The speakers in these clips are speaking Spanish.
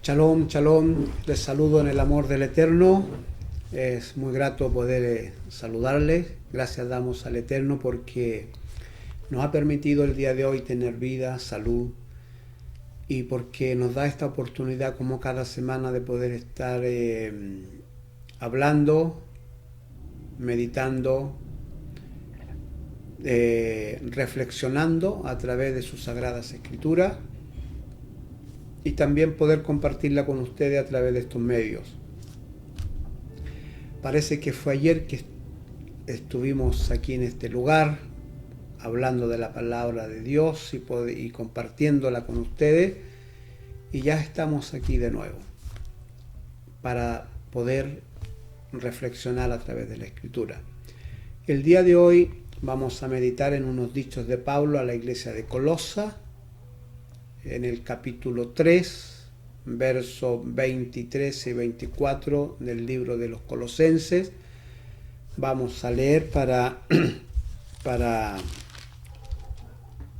Shalom, shalom, les saludo en el amor del Eterno. Es muy grato poder saludarles. Gracias damos al Eterno porque nos ha permitido el día de hoy tener vida, salud, y porque nos da esta oportunidad como cada semana de poder estar hablando, meditando, reflexionando a través de sus sagradas escrituras, y también poder compartirla con ustedes a través de estos medios. Parece que fue ayer que estuvimos aquí en este lugar hablando de la palabra de Dios y compartiéndola con ustedes, y ya estamos aquí de nuevo para poder reflexionar a través de la Escritura. El día de hoy vamos a meditar en unos dichos de Pablo a la iglesia de Colosa, en el capítulo 3, versos 23 y 24 del libro de los Colosenses. Vamos a leer para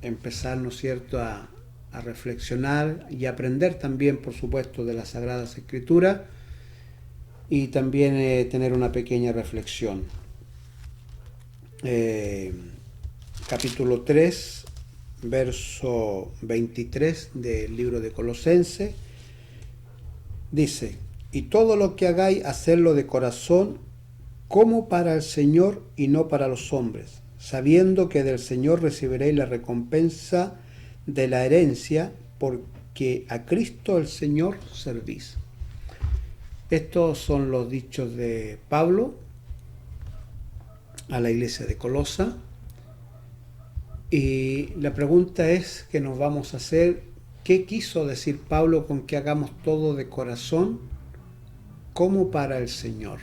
empezar, ¿no es cierto?, a reflexionar y aprender también, por supuesto, de las Sagradas Escrituras, y también tener una pequeña reflexión. Capítulo 3, verso 23 del libro de Colosenses, dice: y todo lo que hagáis, hacedlo de corazón, como para el Señor y no para los hombres, sabiendo que del Señor recibiréis la recompensa de la herencia, porque a Cristo el Señor servís. Estos son los dichos de Pablo a la iglesia de Colosa. Y la pregunta es que nos vamos a hacer: ¿qué quiso decir Pablo con que hagamos todo de corazón como para el Señor?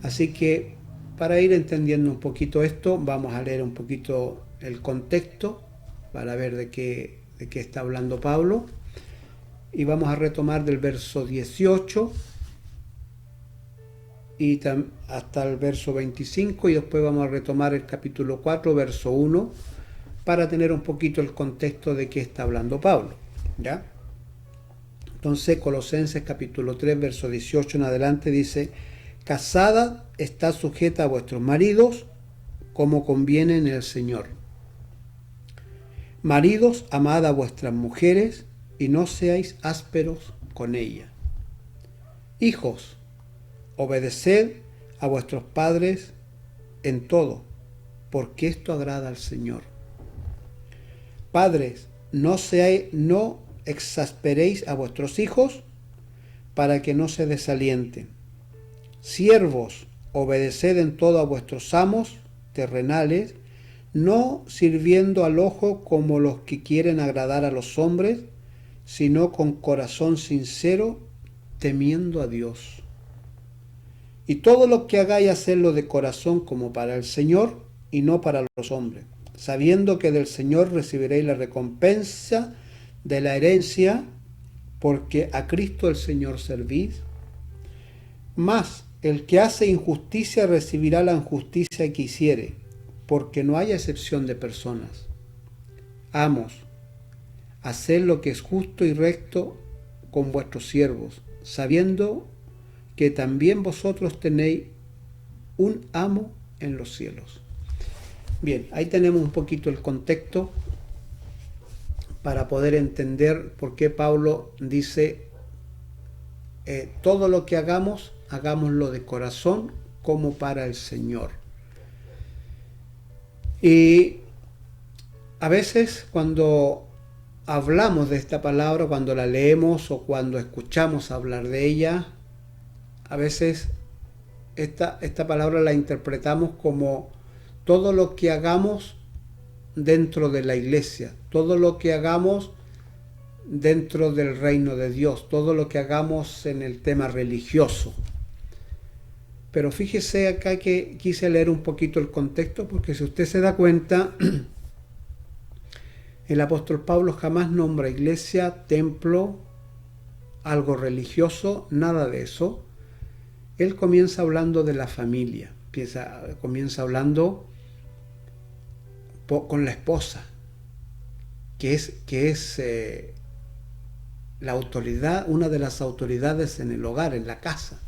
Así que para ir entendiendo un poquito esto, vamos a leer un poquito el contexto para ver de qué está hablando Pablo, y vamos a retomar del verso 18 y hasta el verso 25, y después vamos a retomar el capítulo 4, verso 1, para tener un poquito el contexto de qué está hablando Pablo, ¿ya? Entonces, Colosenses capítulo 3, verso 18 en adelante dice: casada está sujeta a vuestros maridos, como conviene en el Señor. Maridos, amad a vuestras mujeres, y no seáis ásperos con ellas. Hijos, obedeced a vuestros padres en todo, porque esto agrada al Señor. Padres, no exasperéis a vuestros hijos, para que no se desalienten. Siervos, obedeced en todo a vuestros amos terrenales, no sirviendo al ojo como los que quieren agradar a los hombres, sino con corazón sincero, temiendo a Dios. Y todo lo que hagáis, hacedlo de corazón como para el Señor y no para los hombres, sabiendo que del Señor recibiréis la recompensa de la herencia, porque a Cristo el Señor servís. Mas el que hace injusticia recibirá la injusticia que hiciere, porque no hay excepción de personas. Amos, haced lo que es justo y recto con vuestros siervos, sabiendo que también vosotros tenéis un amo en los cielos. Bien, ahí tenemos un poquito el contexto para poder entender por qué Pablo dice: todo lo que hagamos, hagámoslo de corazón como para el Señor. Y a veces cuando hablamos de esta palabra, cuando la leemos o cuando escuchamos hablar de ella, a veces esta palabra la interpretamos como todo lo que hagamos dentro de la iglesia, todo lo que hagamos dentro del reino de Dios, todo lo que hagamos en el tema religioso. Pero fíjese acá que quise leer un poquito el contexto, porque si usted se da cuenta, el apóstol Pablo jamás nombra iglesia, templo, algo religioso, nada de eso. Él comienza hablando de la familia, comienza hablando con la esposa, que es la autoridad, una de las autoridades en el hogar, en la casa.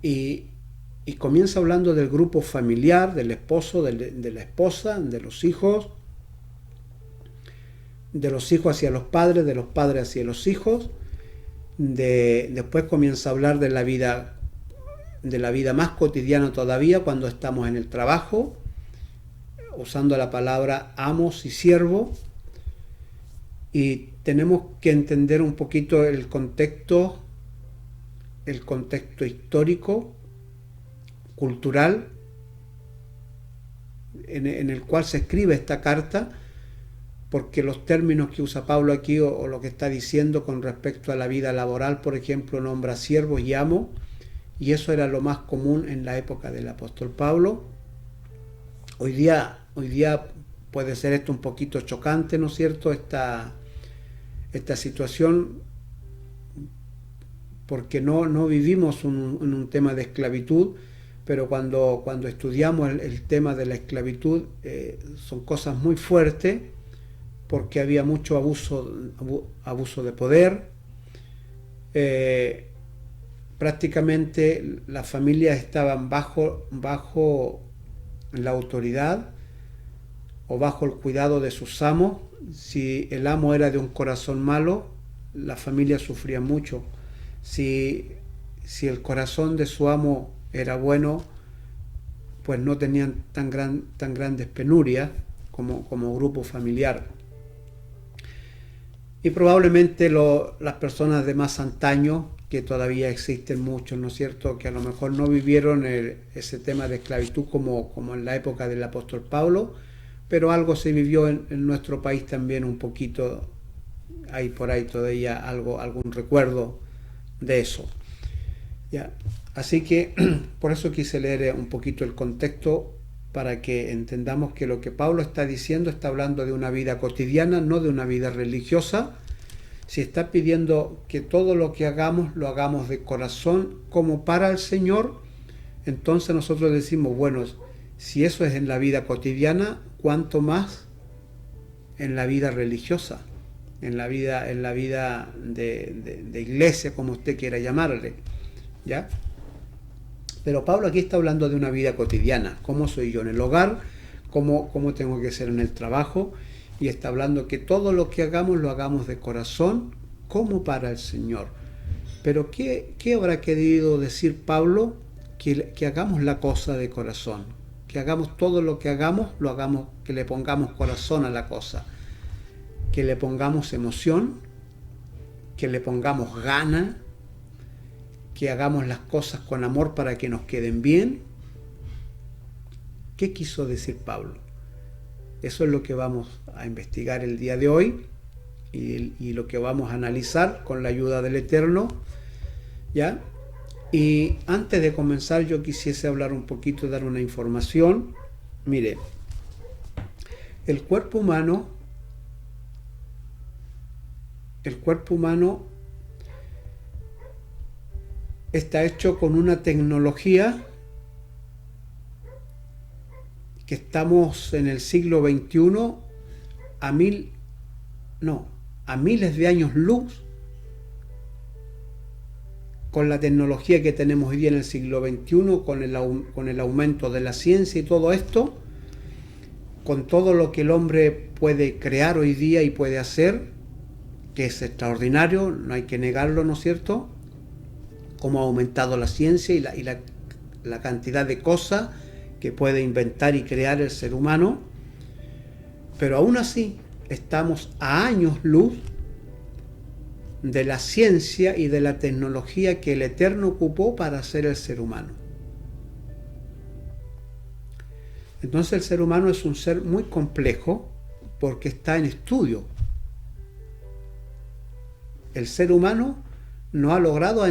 Y comienza hablando del grupo familiar, del esposo, de la esposa, de los hijos hacia los padres, de los padres hacia los hijos. Después comienza a hablar de la vida más cotidiana todavía, cuando estamos en el trabajo, usando la palabra amos y siervo. Y tenemos que entender un poquito el contexto histórico, cultural, en el cual se escribe esta carta, porque los términos que usa Pablo aquí, o lo que está diciendo con respecto a la vida laboral, por ejemplo, nombra siervos y amos, y eso era lo más común en la época del apóstol Pablo. Hoy día puede ser esto un poquito chocante, ¿no es cierto?, esta situación, porque no vivimos en un tema de esclavitud, pero cuando estudiamos el tema de la esclavitud, son cosas muy fuertes, porque había mucho abuso de poder. Prácticamente las familias estaban bajo la autoridad o bajo el cuidado de sus amos. Si el amo era de un corazón malo, la familia sufría mucho. Si el corazón de su amo era bueno, pues no tenían tan grandes penurias como grupo familiar. Y probablemente las personas de más antaño, que todavía existen muchos, ¿no es cierto?, que a lo mejor no vivieron ese tema de esclavitud como en la época del apóstol Pablo, pero algo se vivió en nuestro país también un poquito, hay por ahí todavía algún recuerdo de eso. ¿Ya? Así que por eso quise leer un poquito el contexto, para que entendamos que lo que Pablo está diciendo, está hablando de una vida cotidiana, no de una vida religiosa. Si está pidiendo que todo lo que hagamos, lo hagamos de corazón como para el Señor, entonces nosotros decimos, bueno, si eso es en la vida cotidiana, ¿cuánto más en la vida religiosa? En la vida de iglesia, como usted quiera llamarle, ¿ya? Pero Pablo aquí está hablando de una vida cotidiana, cómo soy yo en el hogar, cómo tengo que ser en el trabajo, y está hablando que todo lo que hagamos lo hagamos de corazón como para el Señor. Pero ¿qué habrá querido decir Pablo? Que hagamos la cosa de corazón, que hagamos todo lo que hagamos, lo hagamos, que le pongamos corazón a la cosa, que le pongamos emoción, que le pongamos gana, que hagamos las cosas con amor para que nos queden bien. ¿Qué quiso decir Pablo? Eso es lo que vamos a investigar el día de hoy, y lo que vamos a analizar con la ayuda del Eterno, ¿ya? Y antes de comenzar, yo quisiese hablar un poquito, dar una información. Mire, el cuerpo humano está hecho con una tecnología que estamos en el siglo XXI a miles de años luz, con la tecnología que tenemos hoy día en el siglo XXI, con el aumento de la ciencia y todo esto, con todo lo que el hombre puede crear hoy día y puede hacer, que es extraordinario, no hay que negarlo, ¿no es cierto?, cómo ha aumentado la ciencia y la cantidad de cosas que puede inventar y crear el ser humano. Pero aún así estamos a años luz de la ciencia y de la tecnología que el Eterno ocupó para hacer el ser humano. Entonces el ser humano es un ser muy complejo, porque está en estudio. El ser humano no ha logrado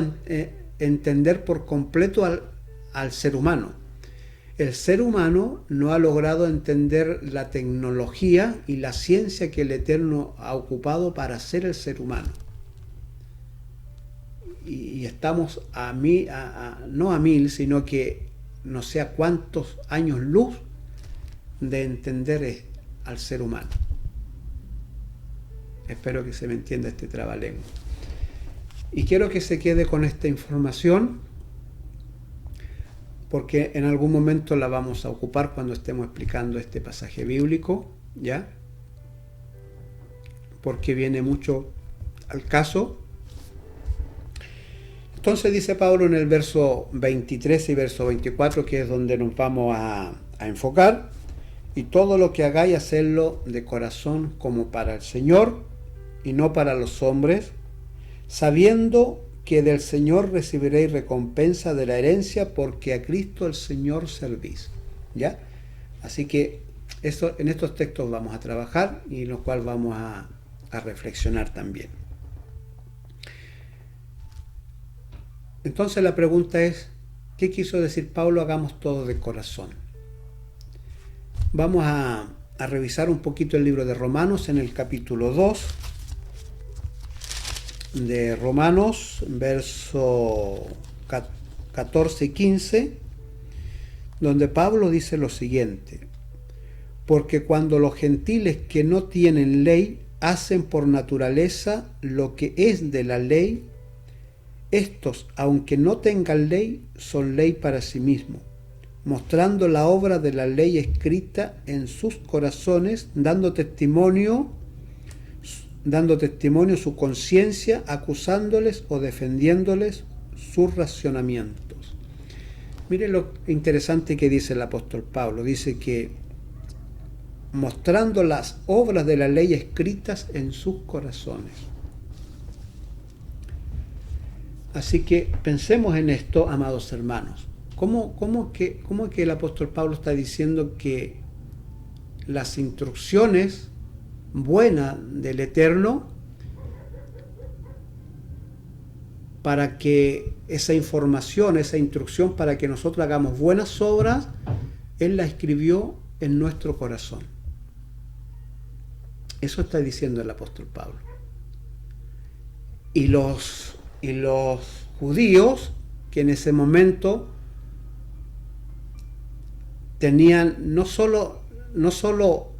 entender por completo al ser humano. El ser humano no ha logrado entender la tecnología y la ciencia que el Eterno ha ocupado para hacer el ser humano. Y estamos no a mil, sino que no sé a cuántos años luz de entender al ser humano. Espero que se me entienda este trabalengua. Y quiero que se quede con esta información, porque en algún momento la vamos a ocupar cuando estemos explicando este pasaje bíblico, ¿ya? Porque viene mucho al caso. Entonces dice Pablo en el verso 23 y verso 24, que es donde nos vamos a enfocar: y todo lo que hagáis, hacedlo de corazón como para el Señor y no para los hombres, sabiendo que del Señor recibiréis recompensa de la herencia, porque a Cristo el Señor servís. ¿Ya? Así que en estos textos vamos a trabajar y en los cuales vamos a reflexionar también. Entonces la pregunta es, ¿qué quiso decir Pablo? Hagamos todo de corazón. Vamos a revisar un poquito el libro de Romanos en el capítulo 2 de Romanos, verso 14 y 15, donde Pablo dice lo siguiente: porque cuando los gentiles que no tienen ley hacen por naturaleza lo que es de la ley, estos, aunque no tengan ley, son ley para sí mismos, mostrando la obra de la ley escrita en sus corazones, dando testimonio su conciencia, acusándoles o defendiéndoles sus racionamientos. Miren lo interesante que dice el apóstol Pablo. Dice que mostrando las obras de la ley escritas en sus corazones. Así que pensemos en esto, amados hermanos. ¿Cómo que el apóstol Pablo está diciendo que las instrucciones buenas del Eterno, para que esa información, esa instrucción para que nosotros hagamos buenas obras, Él la escribió en nuestro corazón? Eso está diciendo el apóstol Pablo. Y los judíos, que en ese momento tenían no solo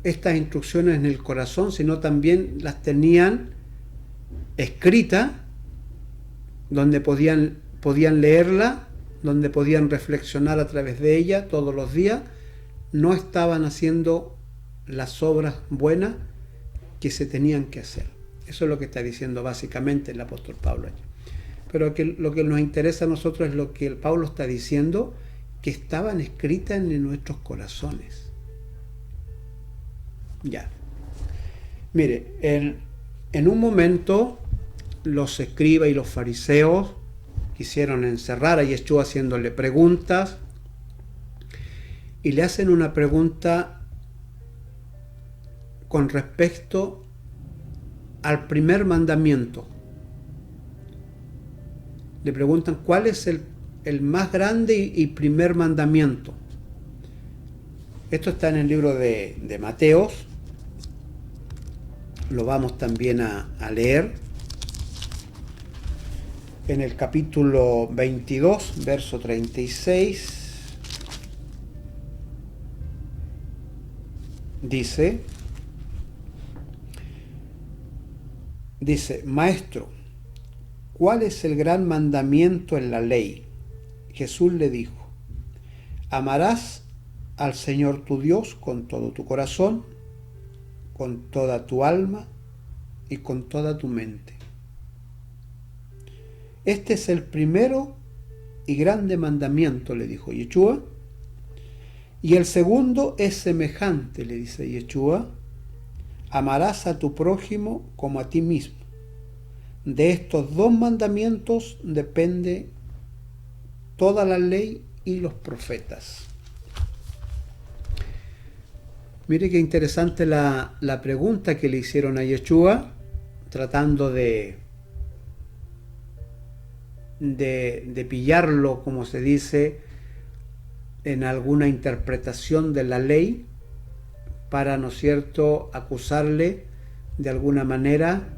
estas instrucciones en el corazón, sino también las tenían escritas, donde podían leerla, donde podían reflexionar a través de ella todos los días. No estaban haciendo las obras buenas que se tenían que hacer. Eso es lo que está diciendo básicamente el apóstol Pablo aquí. Pero lo que nos interesa a nosotros es lo que el Pablo está diciendo, que estaban escritas en nuestros corazones. Ya. Mire, en un momento los escribas y los fariseos quisieron encerrar a Yeshua haciéndole preguntas, y le hacen una pregunta con respecto al primer mandamiento. Le preguntan cuál es el más grande y primer mandamiento. Esto está en el libro de Mateos. Lo vamos también a leer. En el capítulo 22, verso 36, dice, Maestro, ¿cuál es el gran mandamiento en la ley? Jesús le dijo, amarás al Señor tu Dios con todo tu corazón, con toda tu alma y con toda tu mente. Este es el primero y grande mandamiento, le dijo Yeshua. Y el segundo es semejante, le dice Yeshua, amarás a tu prójimo como a ti mismo. De estos dos mandamientos depende toda la ley y los profetas. Mire qué interesante la pregunta que le hicieron a Yeshua, tratando de pillarlo, como se dice, en alguna interpretación de la ley, para, ¿no es cierto?, acusarle de alguna manera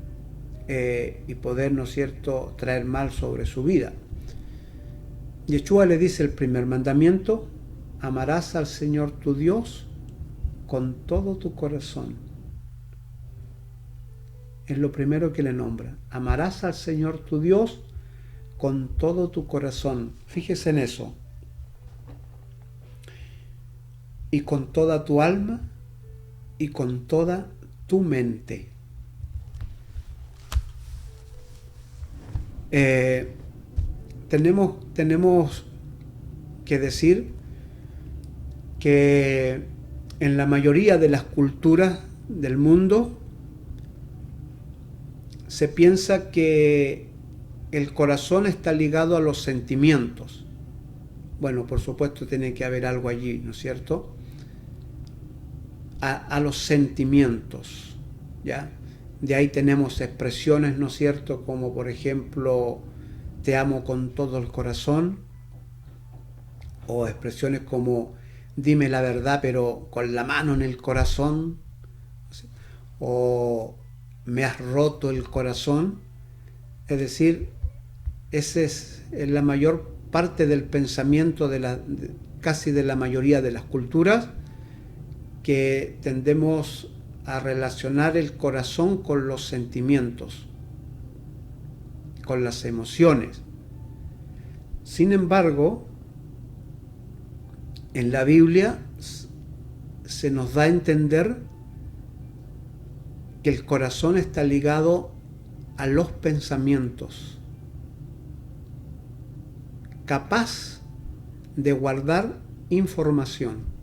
y poder, ¿no es cierto?, traer mal sobre su vida. Yeshua le dice el primer mandamiento: amarás al Señor tu Dios con todo tu corazón. es lo primero que le nombra. Amarás al Señor tu Dios con todo tu corazón. Fíjese en eso. Y con toda tu alma y con toda tu mente. Tenemos que decir que en la mayoría de las culturas del mundo se piensa que el corazón está ligado a los sentimientos. Bueno, por supuesto tiene que haber algo allí, ¿no es cierto? A los sentimientos, ¿ya? De ahí tenemos expresiones, ¿no es cierto? Como por ejemplo, te amo con todo el corazón, o expresiones como dime la verdad pero con la mano en el corazón, o me has roto el corazón. Es decir, ese es la mayor parte del pensamiento casi de la mayoría de las culturas, que tendemos a relacionar el corazón con los sentimientos, con las emociones. Sin embargo, en la Biblia se nos da a entender que el corazón está ligado a los pensamientos, capaz de guardar información.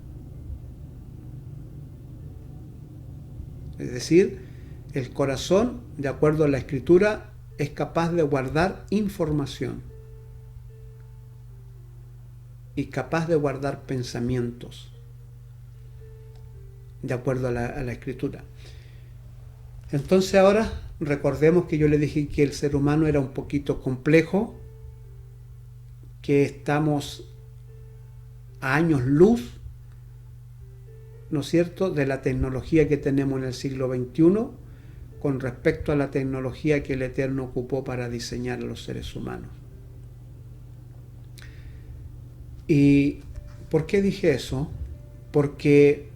Es decir, el corazón, de acuerdo a la Escritura, es capaz de guardar información y capaz de guardar pensamientos, de acuerdo a la Escritura. Entonces ahora recordemos que yo le dije que el ser humano era un poquito complejo, que estamos a años luz, ¿no es cierto?, de la tecnología que tenemos en el siglo XXI con respecto a la tecnología que el Eterno ocupó para diseñar a los seres humanos. ¿Y por qué dije eso? Porque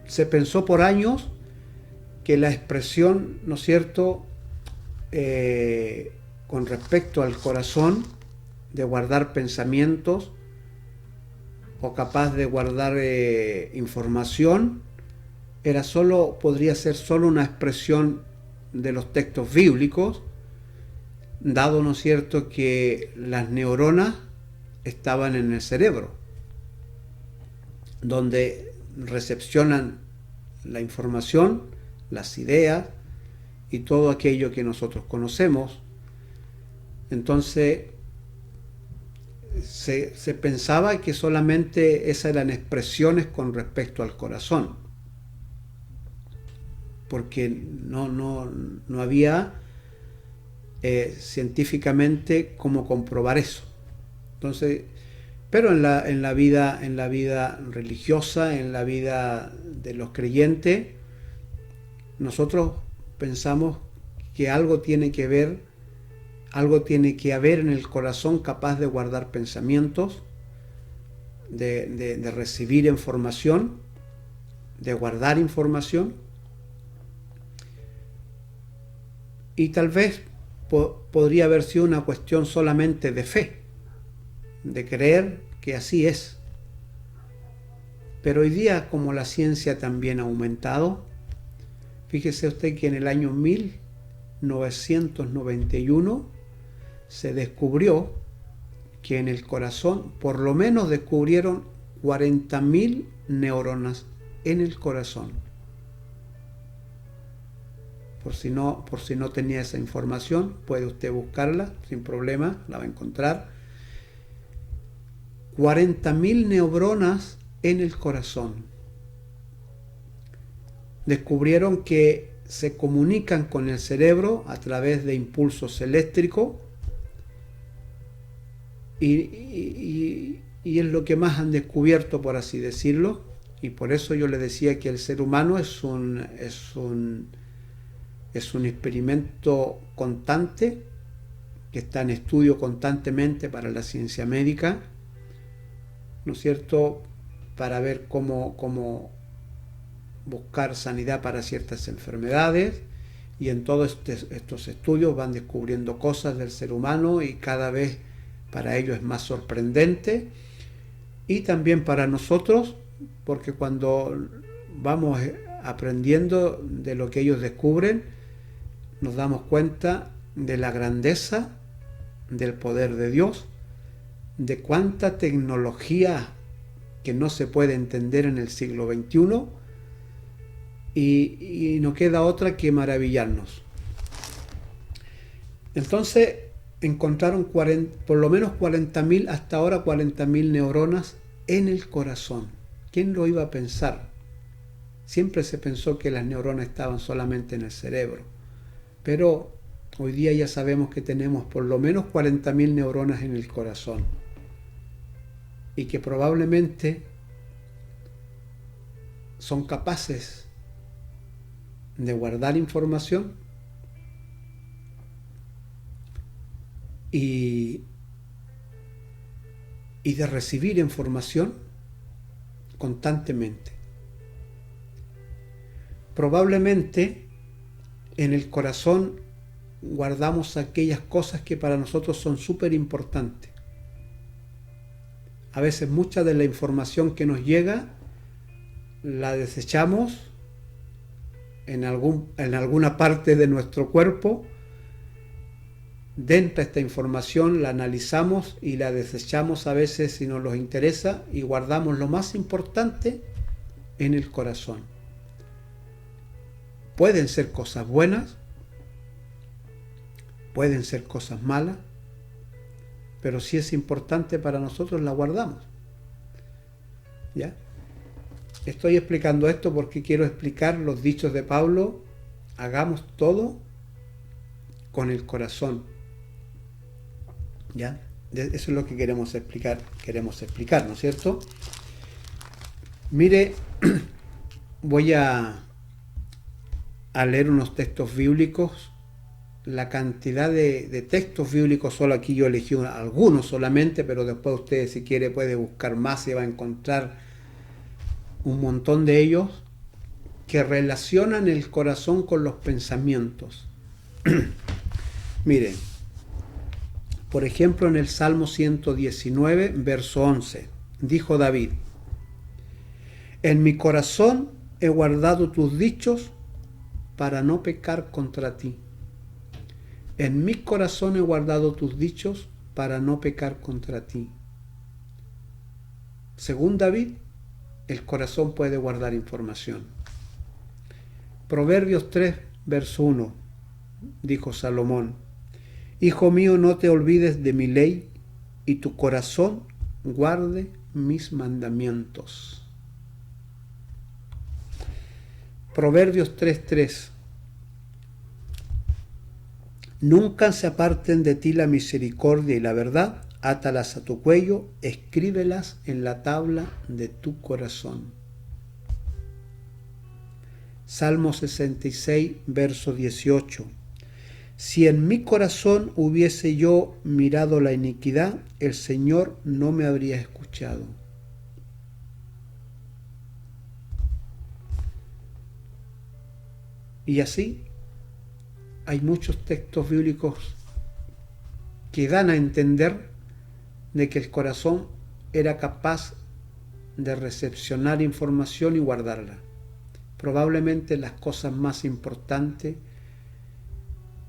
se pensó por años que la expresión, ¿no es cierto?, con respecto al corazón, de guardar pensamientos o capaz de guardar información, podría ser solo una expresión de los textos bíblicos, dado, ¿no es cierto?, que las neuronas estaban en el cerebro, donde recepcionan la información, las ideas y todo aquello que nosotros conocemos. Entonces se pensaba que solamente esas eran expresiones con respecto al corazón, porque no había científicamente cómo comprobar eso. Entonces, pero en la vida religiosa, en la vida de los creyentes, nosotros pensamos que algo tiene que haber en el corazón capaz de guardar pensamientos, de recibir información, de guardar información, y tal vez podría haber sido una cuestión solamente de fe, de creer que así es. Pero hoy día, como la ciencia también ha aumentado, fíjese usted que en el año 1991 se descubrió que en el corazón, por lo menos descubrieron 40.000 neuronas en el corazón. Por si no tenía esa información, puede usted buscarla sin problema, la va a encontrar. 40.000 neuronas en el corazón. Descubrieron que se comunican con el cerebro a través de impulsos eléctricos y es lo que más han descubierto, por así decirlo, y por eso yo le decía que el ser humano es un experimento constante que está en estudio constantemente para la ciencia médica, ¿no es cierto?, para ver cómo buscar sanidad para ciertas enfermedades, y en todos estos estudios van descubriendo cosas del ser humano y cada vez para ellos es más sorprendente, y también para nosotros, porque cuando vamos aprendiendo de lo que ellos descubren, nos damos cuenta de la grandeza del poder de Dios, de cuánta tecnología que no se puede entender en el siglo XXI, y no queda otra que maravillarnos. Entonces encontraron por lo menos 40.000, hasta ahora 40.000 neuronas en el corazón. ¿Quién lo iba a pensar? Siempre se pensó que las neuronas estaban solamente en el cerebro, pero hoy día ya sabemos que tenemos por lo menos 40.000 neuronas en el corazón, y que probablemente son capaces de guardar información y de recibir información constantemente. Probablemente en el corazón guardamos aquellas cosas que para nosotros son súper importantes. A veces mucha de la información que nos llega la desechamos en alguna parte de nuestro cuerpo. Dentro de esta información la analizamos y la desechamos a veces si no nos interesa, y guardamos lo más importante en el corazón. Pueden ser cosas buenas, pueden ser cosas malas, pero si es importante para nosotros la guardamos. ¿Ya? Estoy explicando esto porque quiero explicar los dichos de Pablo: hagamos todo con el corazón. ¿Ya? Eso es lo que queremos explicar, ¿no es cierto? Mire, voy a leer unos textos bíblicos. La cantidad de textos bíblicos, solo aquí yo elegí algunos solamente, pero después usted, si quiere, puede buscar más y va a encontrar un montón de ellos que relacionan el corazón con los pensamientos. Miren, por ejemplo, en el Salmo 119, verso 11, dijo David: en mi corazón he guardado tus dichos para no pecar contra ti. En mi corazón he guardado tus dichos para no pecar contra ti. Según David, el corazón puede guardar información. Proverbios 3, verso 1, dijo Salomón: hijo mío, no te olvides de mi ley, y tu corazón guarde mis mandamientos. Proverbios 3:3: nunca se aparten de ti la misericordia y la verdad, átalas a tu cuello, escríbelas en la tabla de tu corazón. Salmo 66, verso 18: si en mi corazón hubiese yo mirado la iniquidad, el Señor no me habría escuchado. Y así hay muchos textos bíblicos que dan a entender de que el corazón era capaz de recepcionar información y guardarla. Probablemente las cosas más importantes,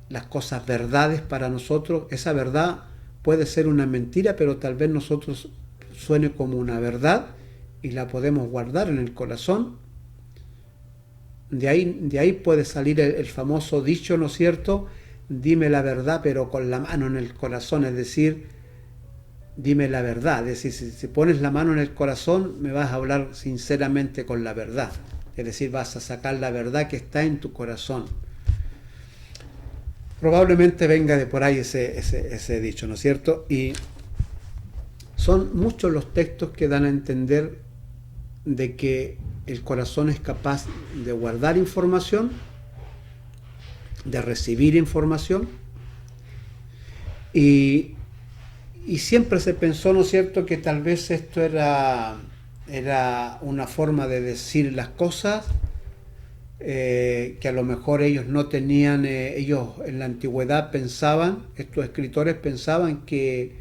las cosas verdades para nosotros, esa verdad puede ser una mentira, pero tal vez nosotros suene como una verdad y la podemos guardar en el corazón. De ahí puede salir el famoso dicho, ¿no es cierto? Dime la verdad, pero con la mano en el corazón, es decir, dime la verdad. Es decir, si pones la mano en el corazón, me vas a hablar sinceramente con la verdad. Es decir, vas a sacar la verdad que está en tu corazón. Probablemente venga de por ahí ese dicho, ¿no es cierto? Y son muchos los textos que dan a entender de que el corazón es capaz de guardar información, de recibir información, y siempre se pensó, ¿no es cierto?, que tal vez esto era una forma de decir las cosas que a lo mejor ellos no tenían, ellos en la antigüedad pensaban, estos escritores pensaban que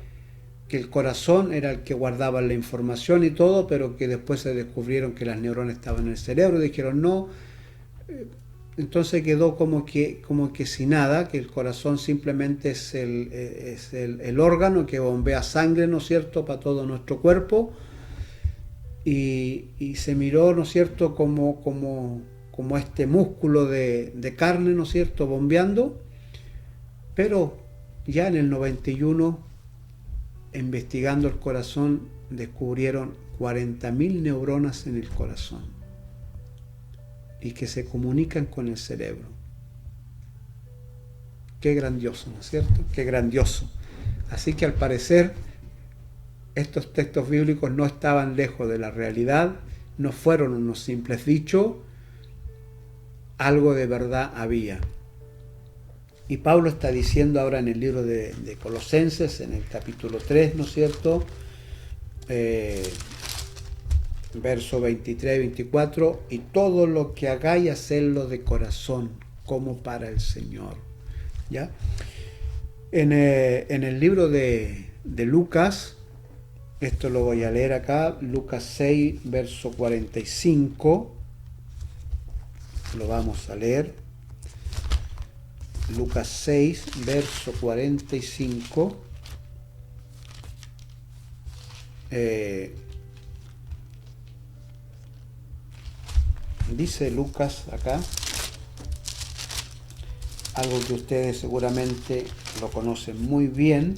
el corazón era el que guardaba la información y todo, pero que después se descubrieron que las neuronas estaban en el cerebro, y dijeron no, entonces quedó como que sin nada, que el corazón simplemente es el órgano que bombea sangre, ¿no es cierto?, para todo nuestro cuerpo, y se miró, ¿no es cierto?, como este músculo de carne, ¿no es cierto?, bombeando, pero ya en el 91, investigando el corazón, descubrieron 40.000 neuronas en el corazón y que se comunican con el cerebro. Qué grandioso, ¿no es cierto? Qué grandioso. Así que al parecer estos textos bíblicos no estaban lejos de la realidad, no fueron unos simples dichos, algo de verdad había. Y Pablo está diciendo ahora en el libro de Colosenses, en el capítulo 3, ¿no es cierto?, verso 23 y 24, y todo lo que hagáis, hacedlo de corazón, como para el Señor. ¿Ya? En el libro de Lucas, esto lo voy a leer acá, Lucas 6, verso 45, lo vamos a leer. Lucas 6, verso 45. Dice Lucas acá algo que ustedes seguramente lo conocen muy bien.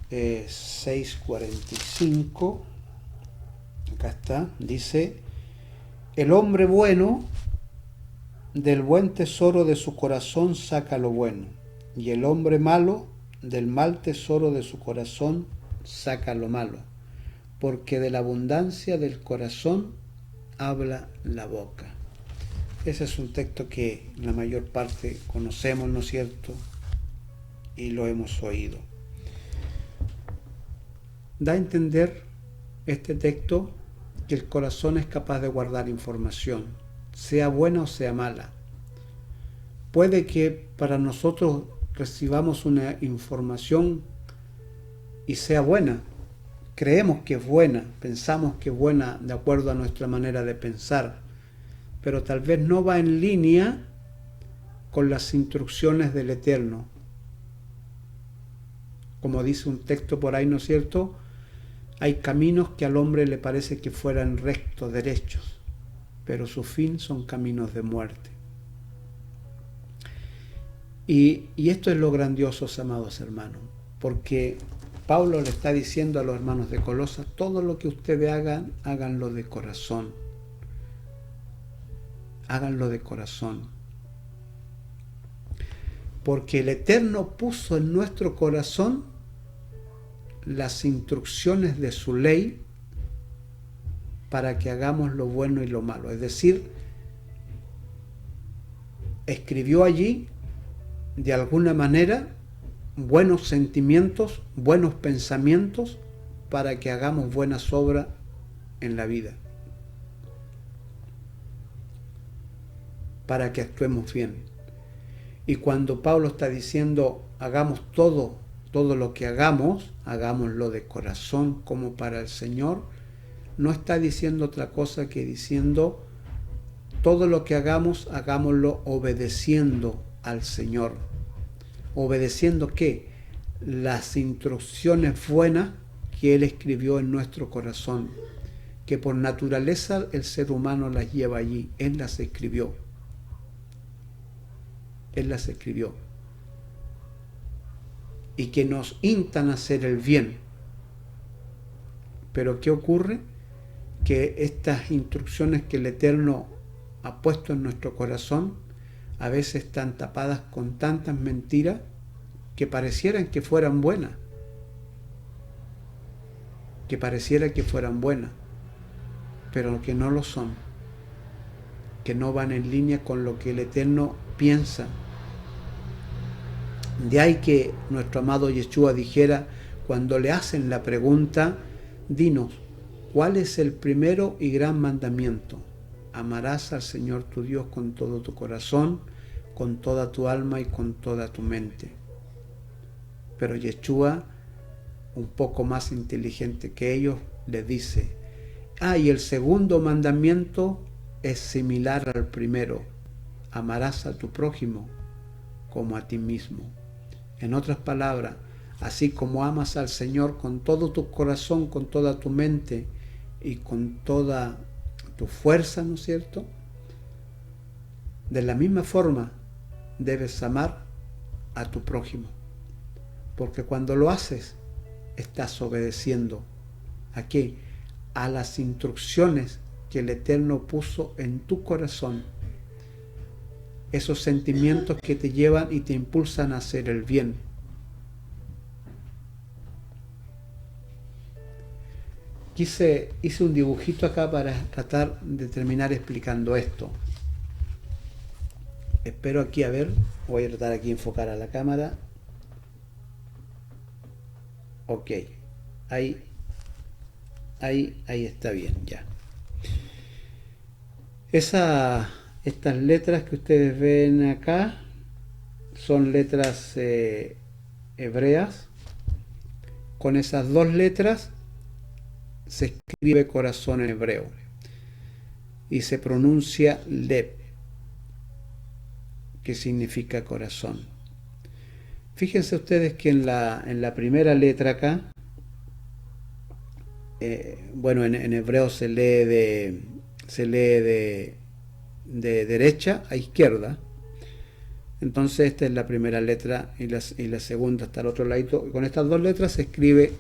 6:45, acá está, dice: el hombre bueno del buen tesoro de su corazón saca lo bueno, y el hombre malo del mal tesoro de su corazón saca lo malo, porque de la abundancia del corazón habla la boca. Ese es un texto que la mayor parte conocemos, ¿no es cierto?, y lo hemos oído. Da a entender este texto que el corazón es capaz de guardar información, sea buena o sea mala. Puede que para nosotros recibamos una información y sea buena, creemos que es buena, pensamos que es buena de acuerdo a nuestra manera de pensar, pero tal vez no va en línea con las instrucciones del Eterno. Como dice un texto por ahí, ¿no es cierto?, hay caminos que al hombre le parece que fueran rectos, derechos, pero su fin son caminos de muerte. Y esto es lo grandioso, amados hermanos, porque Pablo le está diciendo a los hermanos de Colosas: todo lo que ustedes hagan, háganlo de corazón. Háganlo de corazón. Porque el Eterno puso en nuestro corazón las instrucciones de su ley para que hagamos lo bueno y lo malo. Es decir, escribió allí, de alguna manera, buenos sentimientos, buenos pensamientos, para que hagamos buenas obras en la vida, para que actuemos bien. Y cuando Pablo está diciendo hagamos todo lo que hagamos, hagámoslo de corazón como para el Señor, no está diciendo otra cosa que diciendo todo lo que hagamos, hagámoslo obedeciendo al Señor. ¿Obedeciendo qué? Las instrucciones buenas que Él escribió en nuestro corazón, que por naturaleza el ser humano las lleva allí. Él las escribió. Él las escribió. Y que nos instan a hacer el bien. Pero ¿qué ocurre? Que estas instrucciones que el Eterno ha puesto en nuestro corazón a veces están tapadas con tantas mentiras que parecieran que fueran buenas. Que pareciera que fueran buenas, pero que no lo son. Que no van en línea con lo que el Eterno piensa. De ahí que nuestro amado Yeshua dijera, cuando le hacen la pregunta: dinos, ¿Cuál es el primero y gran mandamiento? Amarás al Señor tu Dios con todo tu corazón, con toda tu alma y con toda tu mente. Pero Yeshua, un poco más inteligente que ellos, les dice, y el segundo mandamiento es similar al primero, amarás a tu prójimo como a ti mismo. En otras palabras, así como amas al Señor con todo tu corazón, con toda tu mente y con toda tu fuerza, ¿no es cierto? De la misma forma debes amar a tu prójimo, porque cuando lo haces, estás obedeciendo ¿a qué? A las instrucciones que el Eterno puso en tu corazón, esos sentimientos que te llevan y te impulsan a hacer el bien. Hice un dibujito acá para tratar de terminar explicando esto. Espero aquí, a ver, voy a tratar aquí de enfocar a la cámara. Ok, ahí está bien, ya. Estas letras que ustedes ven acá son letras hebreas. Con esas dos letras se escribe corazón en hebreo y se pronuncia Lev, que significa corazón. Fíjense ustedes que en la primera letra acá, en hebreo se lee de derecha a izquierda. Entonces esta es la primera letra y la segunda está al otro ladito. Con estas dos letras se escribe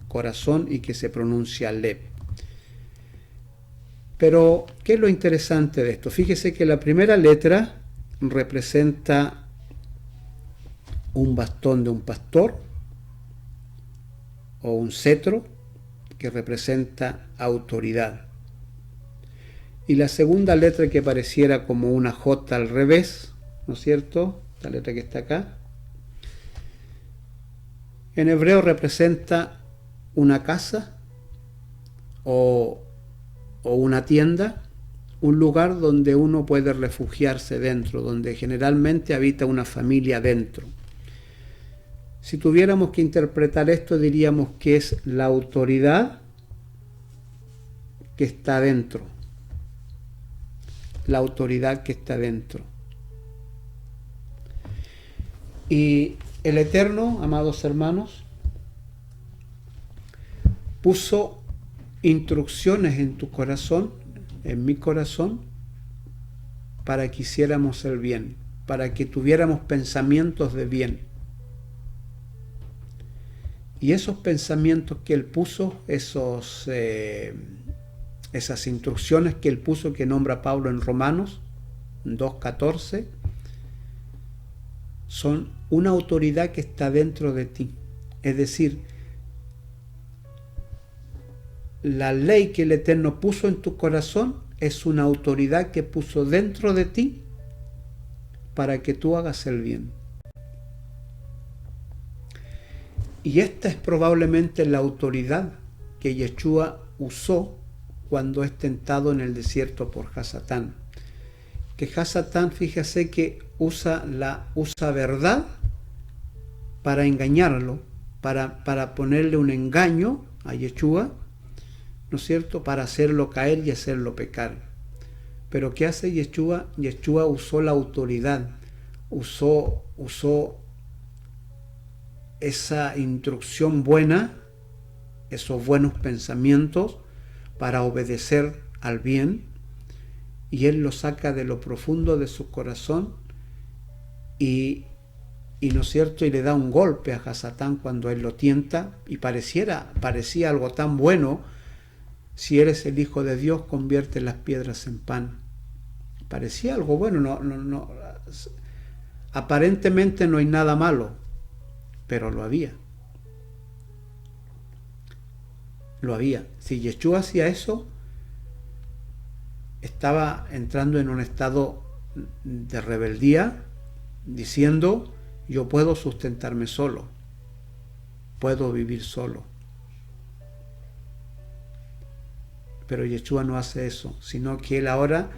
corazón y que se pronuncia Lev. Pero, ¿qué es lo interesante de esto? Fíjese que la primera letra representa un bastón de un pastor o un cetro que representa autoridad. Y la segunda letra, que pareciera como una J al revés, ¿no es cierto? La letra que está acá, en hebreo representa una casa o una tienda, un lugar donde uno puede refugiarse dentro, donde generalmente habita una familia dentro. Si tuviéramos que interpretar esto, diríamos que es la autoridad que está dentro. La autoridad que está dentro. Y el Eterno, amados hermanos, puso instrucciones en tu corazón, en mi corazón, para que hiciéramos el bien, para que tuviéramos pensamientos de bien. Y esos pensamientos que Él puso, esas instrucciones que Él puso, que nombra Pablo en Romanos 2:14, son una autoridad que está dentro de ti. Es decir, la ley que el Eterno puso en tu corazón es una autoridad que puso dentro de ti para que tú hagas el bien. Y esta es probablemente la autoridad que Yeshua usó cuando es tentado en el desierto por Hasatán. Que Hasatán, fíjese que usa verdad para engañarlo, para ponerle un engaño a Yeshua, ¿no es cierto?, para hacerlo caer y hacerlo pecar. Pero ¿qué hace Yeshua? Yeshua usó la autoridad, usó esa instrucción buena, esos buenos pensamientos para obedecer al bien, y Él lo saca de lo profundo de su corazón y ¿no es cierto?, y le da un golpe a Hasatán cuando Él lo tienta, y parecía algo tan bueno. Si eres el Hijo de Dios, convierte las piedras en pan. Parecía algo bueno, no, aparentemente no hay nada malo, pero lo había. Lo había. Si Yeshua hacía eso, estaba entrando en un estado de rebeldía, diciendo: yo puedo sustentarme solo, puedo vivir solo. Pero Yeshua no hace eso, sino que Él ahora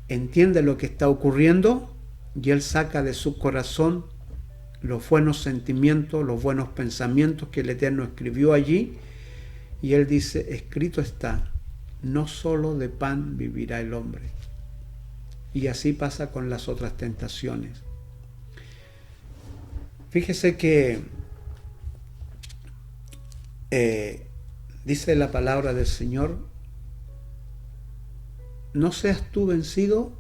entiende lo que está ocurriendo y Él saca de su corazón los buenos sentimientos, los buenos pensamientos que el Eterno escribió allí, y Él dice, escrito está, no solo de pan vivirá el hombre. Y así pasa con las otras tentaciones. Fíjese que dice la palabra del Señor, no seas tú vencido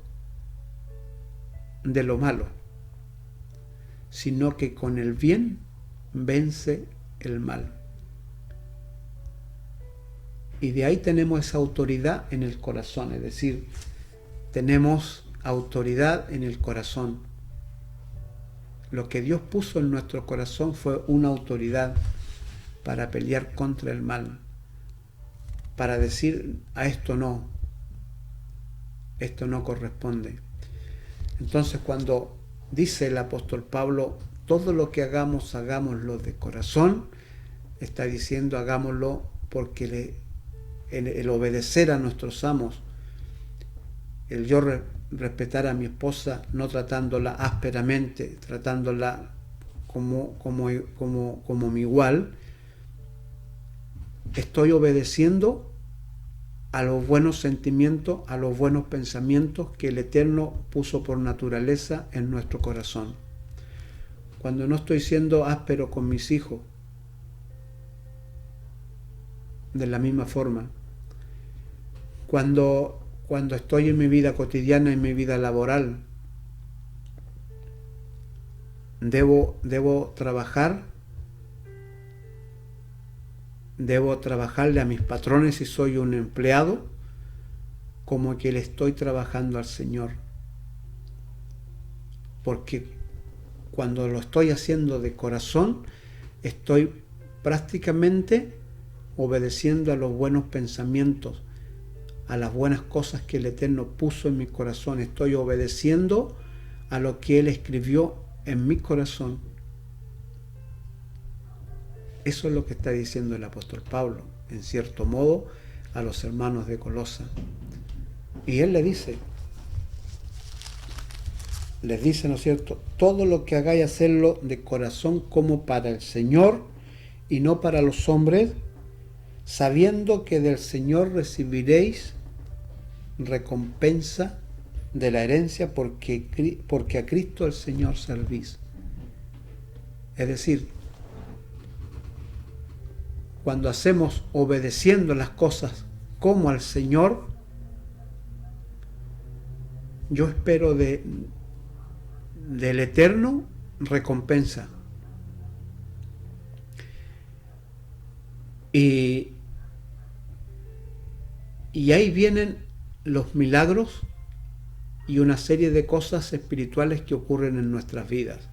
de lo malo, sino que con el bien vence el mal. Y de ahí tenemos esa autoridad en el corazón, es decir, tenemos autoridad en el corazón. Lo que Dios puso en nuestro corazón fue una autoridad para pelear contra el mal, para decir a esto no corresponde. Entonces, cuando dice el apóstol Pablo, todo lo que hagamos, hagámoslo de corazón, está diciendo hagámoslo porque el obedecer a nuestros amos, el yo respetar a mi esposa, no tratándola ásperamente, tratándola como mi igual, estoy obedeciendo a los buenos sentimientos, a los buenos pensamientos que el Eterno puso por naturaleza en nuestro corazón. Cuando no estoy siendo áspero con mis hijos, de la misma forma, cuando estoy en mi vida cotidiana, en mi vida laboral, debo trabajarle a mis patrones si soy un empleado, como que le estoy trabajando al Señor. Porque cuando lo estoy haciendo de corazón, estoy prácticamente obedeciendo a los buenos pensamientos, a las buenas cosas que el Eterno puso en mi corazón. Estoy obedeciendo a lo que Él escribió en mi corazón. Eso es lo que está diciendo el apóstol Pablo, en cierto modo, a los hermanos de Colosa. Y él les dice, ¿no es cierto? Todo lo que hagáis, hacerlo de corazón como para el Señor y no para los hombres, sabiendo que del Señor recibiréis recompensa de la herencia, porque a Cristo el Señor servís. Es decir, cuando hacemos obedeciendo las cosas como al Señor, yo espero del Eterno recompensa. Y ahí vienen los milagros y una serie de cosas espirituales que ocurren en nuestras vidas.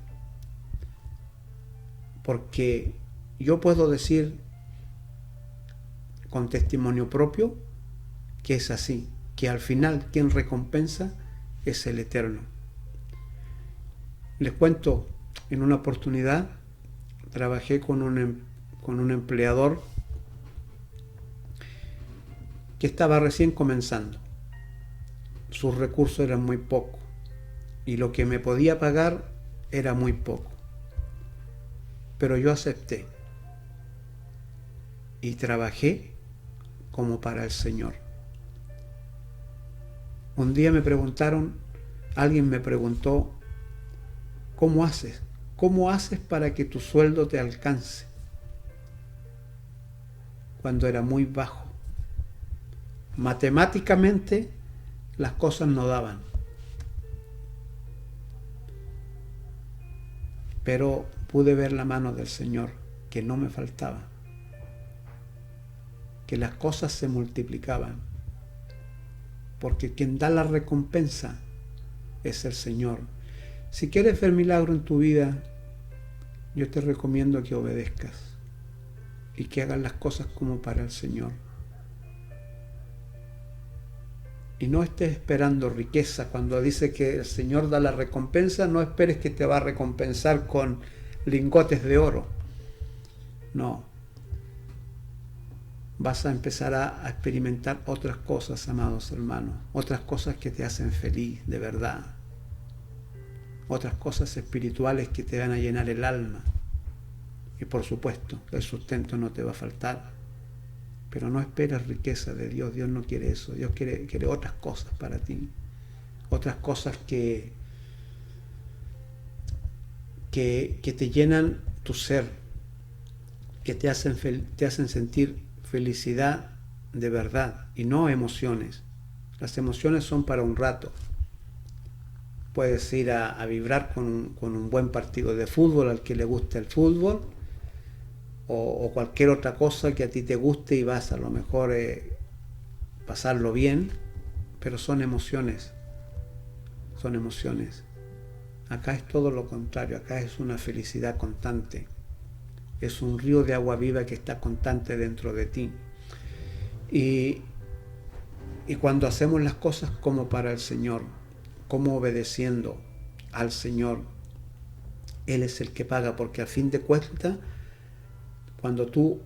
Porque yo puedo decir con testimonio propio que es así, que al final quien recompensa es el Eterno. Les cuento, en una oportunidad trabajé con un empleador que estaba recién comenzando. Sus recursos eran muy pocos y lo que me podía pagar era muy poco. Pero yo acepté y trabajé como para el Señor. Un día alguien me preguntó, ¿cómo haces? ¿Cómo haces para que tu sueldo te alcance? Cuando era muy bajo. Matemáticamente las cosas no daban. Pero pude ver la mano del Señor, que no me faltaba, que las cosas se multiplicaban, porque quien da la recompensa es el Señor. Si quieres ver milagro en tu vida, yo te recomiendo que obedezcas y que hagas las cosas como para el Señor. Y no estés esperando riqueza. Cuando dice que el Señor da la recompensa, no esperes que te va a recompensar con lingotes de oro. No. vas a empezar a experimentar otras cosas, amados hermanos, otras cosas que te hacen feliz de verdad, otras cosas espirituales que te van a llenar el alma. Y por supuesto, el sustento no te va a faltar, pero no esperes riqueza de Dios. Dios no quiere eso. Dios quiere otras cosas para ti, otras cosas que te llenan tu ser, que te hacen sentir felicidad de verdad y no emociones. Las emociones son para un rato. Puedes ir a vibrar con un buen partido de fútbol al que le guste el fútbol, o cualquier otra cosa que a ti te guste y vas a lo mejor pasarlo bien, pero son emociones. Son emociones. Acá es todo lo contrario, acá es una felicidad constante. Es un río de agua viva que está constante dentro de ti. Y cuando hacemos las cosas como para el Señor, como obedeciendo al Señor, Él es el que paga, porque a fin de cuentas, cuando tú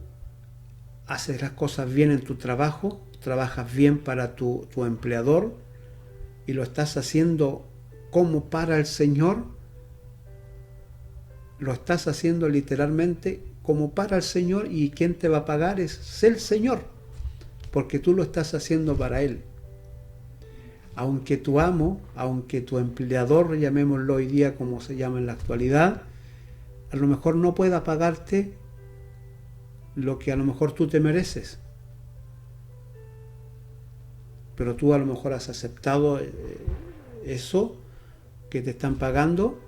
haces las cosas bien en tu trabajo, trabajas bien para tu empleador y lo estás haciendo como para el Señor, lo estás haciendo literalmente como para el Señor, y quien te va a pagar es el Señor, porque tú lo estás haciendo para Él. Aunque tu amo, aunque tu empleador, llamémoslo hoy día como se llama en la actualidad, a lo mejor no pueda pagarte lo que a lo mejor tú te mereces, pero tú a lo mejor has aceptado eso que te están pagando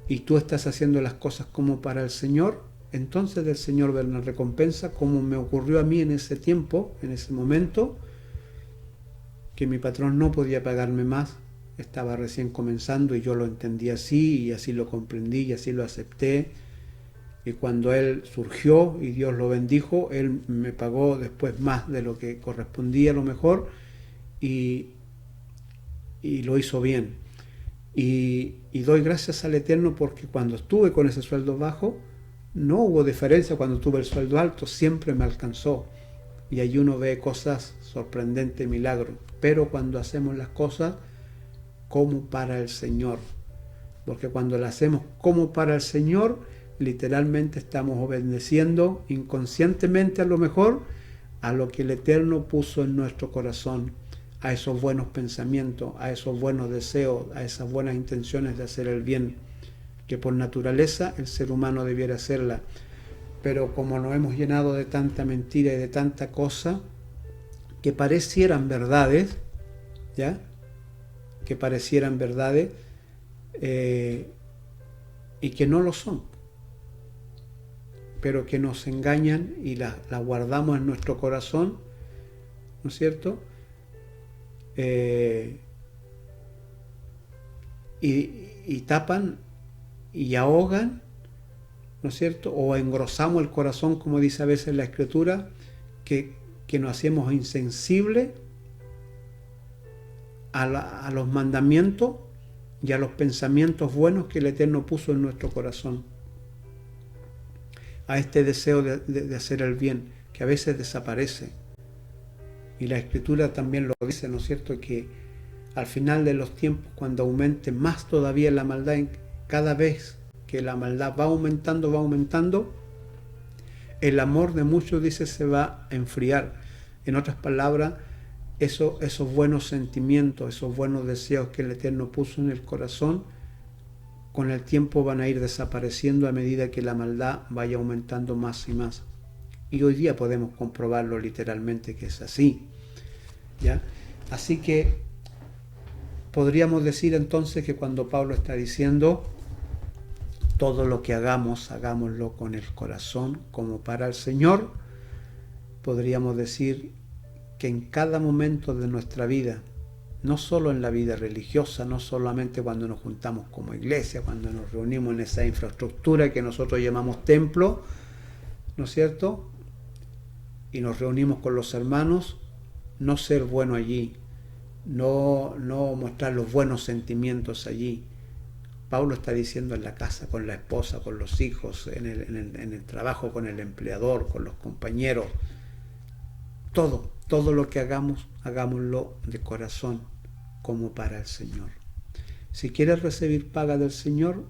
y tú estás haciendo las cosas como para el Señor. Entonces del Señor ver una recompensa, como me ocurrió a mí en ese tiempo, en ese momento, que mi patrón no podía pagarme más, estaba recién comenzando y yo lo entendí así y así lo comprendí y así lo acepté. Y cuando él surgió y Dios lo bendijo, él me pagó después más de lo que correspondía a lo mejor, y lo hizo bien. Y doy gracias al Eterno porque cuando estuve con ese sueldo bajo, no hubo diferencia. Cuando tuve el sueldo alto, siempre me alcanzó. Y ahí uno ve cosas sorprendentes, milagros. Pero cuando hacemos las cosas como para el Señor, porque cuando las hacemos como para el Señor, literalmente estamos obedeciendo inconscientemente a lo mejor a lo que el Eterno puso en nuestro corazón, a esos buenos pensamientos, a esos buenos deseos, a esas buenas intenciones de hacer el bien, que por naturaleza el ser humano debiera hacerla. Pero como nos hemos llenado de tanta mentira y de tanta cosa que parecieran verdades, ¿ya? Que parecieran verdades y que no lo son, pero que nos engañan y la guardamos en nuestro corazón, ¿no es cierto? Y tapan y ahogan, ¿no es cierto? O engrosamos el corazón, como dice a veces la Escritura, que nos hacemos insensibles a los mandamientos y a los pensamientos buenos que el Eterno puso en nuestro corazón, a este deseo de hacer el bien, que a veces desaparece. Y la Escritura también lo dice, ¿no es cierto?, que al final de los tiempos, cuando aumente más todavía la maldad, cada vez que la maldad va aumentando, el amor de muchos, dice, se va a enfriar. En otras palabras, esos buenos sentimientos, esos buenos deseos que el Eterno puso en el corazón, con el tiempo van a ir desapareciendo a medida que la maldad vaya aumentando más y más. Y hoy día podemos comprobarlo literalmente que es así, ¿ya? Así que podríamos decir entonces que cuando Pablo está diciendo todo lo que hagamos, hagámoslo con el corazón como para el Señor, podríamos decir que en cada momento de nuestra vida, no solo en la vida religiosa, no solamente cuando nos juntamos como iglesia, cuando nos reunimos en esa infraestructura que nosotros llamamos templo, ¿no es cierto?, y nos reunimos con los hermanos, no ser bueno allí, no mostrar los buenos sentimientos allí. Pablo está diciendo en la casa, con la esposa, con los hijos, en el trabajo, con el empleador, con los compañeros, todo lo que hagamos, hagámoslo de corazón, como para el Señor. Si quieres recibir paga del Señor,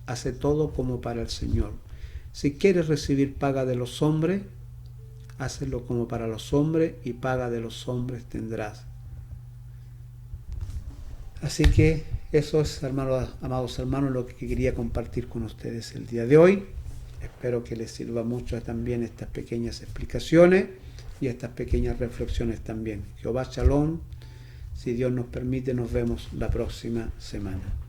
hace todo como para el Señor. Si quieres recibir paga de los hombres, hazlo como para los hombres, y paga de los hombres tendrás. Así que eso es, amados hermanos, lo que quería compartir con ustedes el día de hoy. Espero que les sirva mucho también estas pequeñas explicaciones y estas pequeñas reflexiones también. Jehová Shalom. Si Dios nos permite, nos vemos la próxima semana.